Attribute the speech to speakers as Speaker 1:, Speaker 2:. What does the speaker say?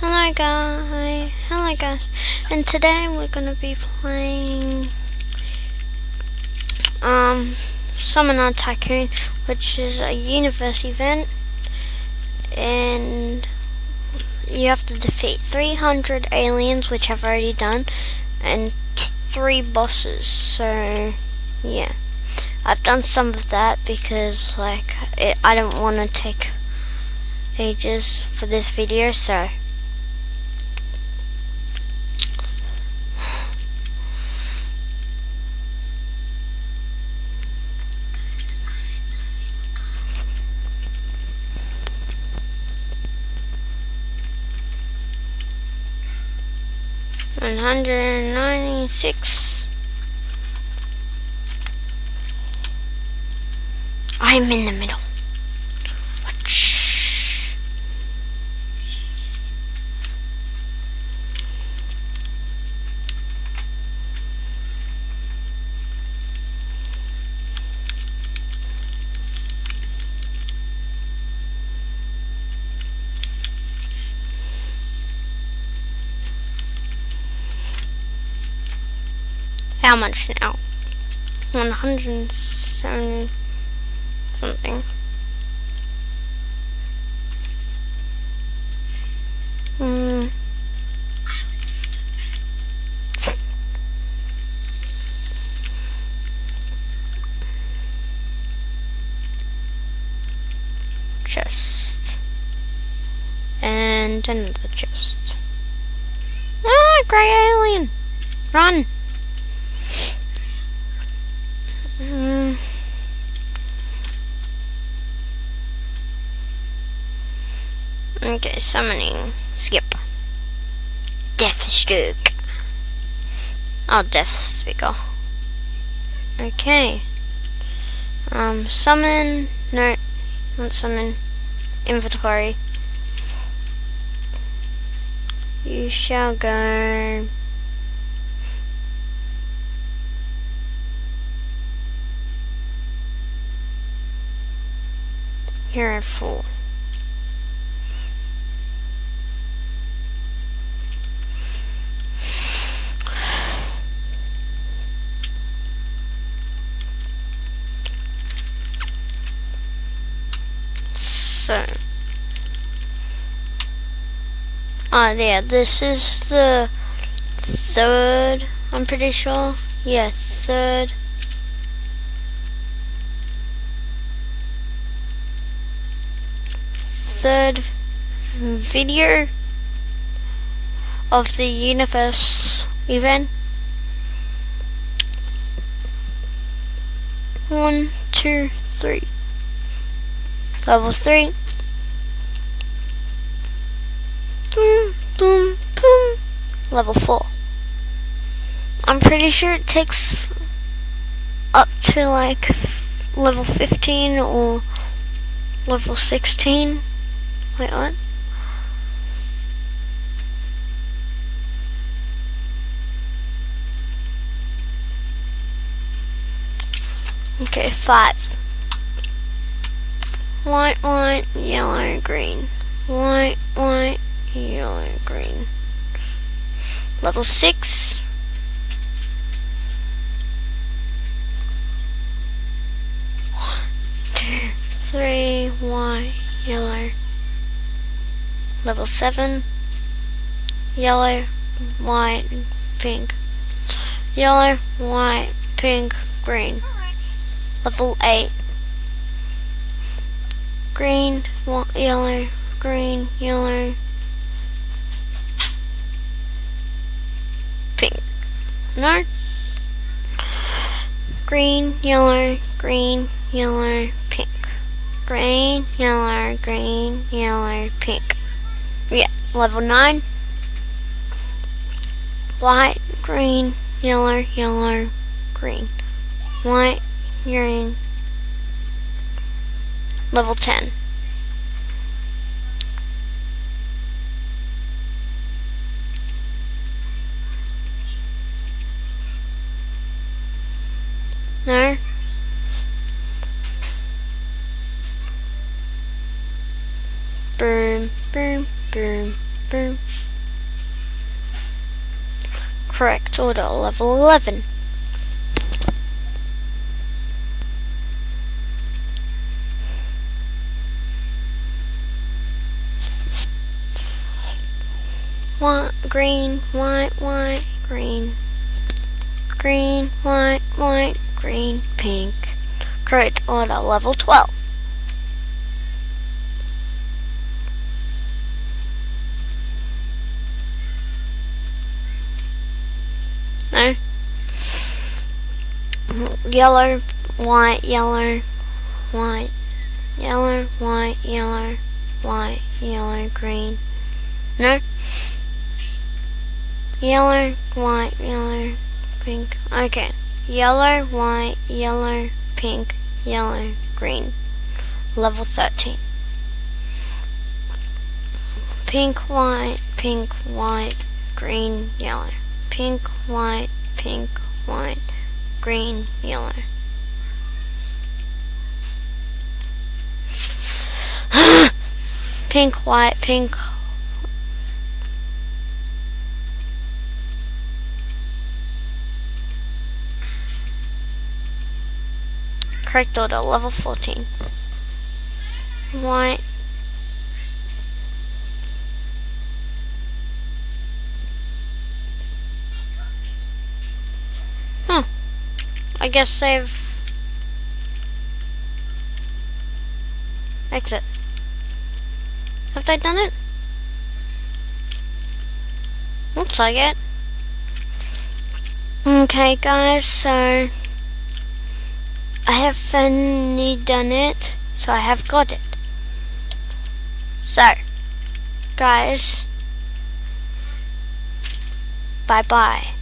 Speaker 1: hello guys, and today we're gonna be playing Summoner Tycoon, which is a universe event, and you have to defeat 300 aliens, which I've already done, and 3 bosses. So yeah, I've done some of that because I don't want to take ages for this video, so $196. I'm in the middle. Watch. How much now? 170 something. Chest. And another chest. Ah, grey alien! Run! Okay, summoning. Skip. Death stroke. Oh, death speaker. Okay. Summon. No, not summon. Inventory. You shall go. Hero 4. So, yeah, this is the 3rd, I'm pretty sure. Yeah, 3rd. Third video of the universe event. 1, 2, 3. Level 3. Boom, boom, boom. Level 4. I'm pretty sure it takes up to like level 15 or level 16. Wait, what? Okay, 5. White, white, yellow, green. White, white, yellow, green. Level 6. One, 2, 3, white, yellow. Level 7. Yellow, white, pink. Yellow, white, pink, green. Level 8. Green, yellow, green, yellow, pink. No. Green, yellow, pink. Green, yellow, pink. Yeah, level 9. White, green, yellow, green. White, green. Level 10. No. Boom, boom, boom. Boom. Correct order, level 11. White, green, white, white, green. Green, white, white, green, pink. Correct order, level 12. No. Yellow, white, yellow, white, yellow, white, yellow, white, yellow, green. No. Yellow, white, yellow, pink. Okay. Yellow, white, yellow, pink, yellow, green. Level 13. Pink, white, green, yellow. Pink, white, green, yellow. Pink, white, pink. Correct order, level 14. White. Huh. I guess they've... Exit. Have they done it? Looks like it. Okay guys, so... I have finally done it, so I have got it. So, guys, bye bye.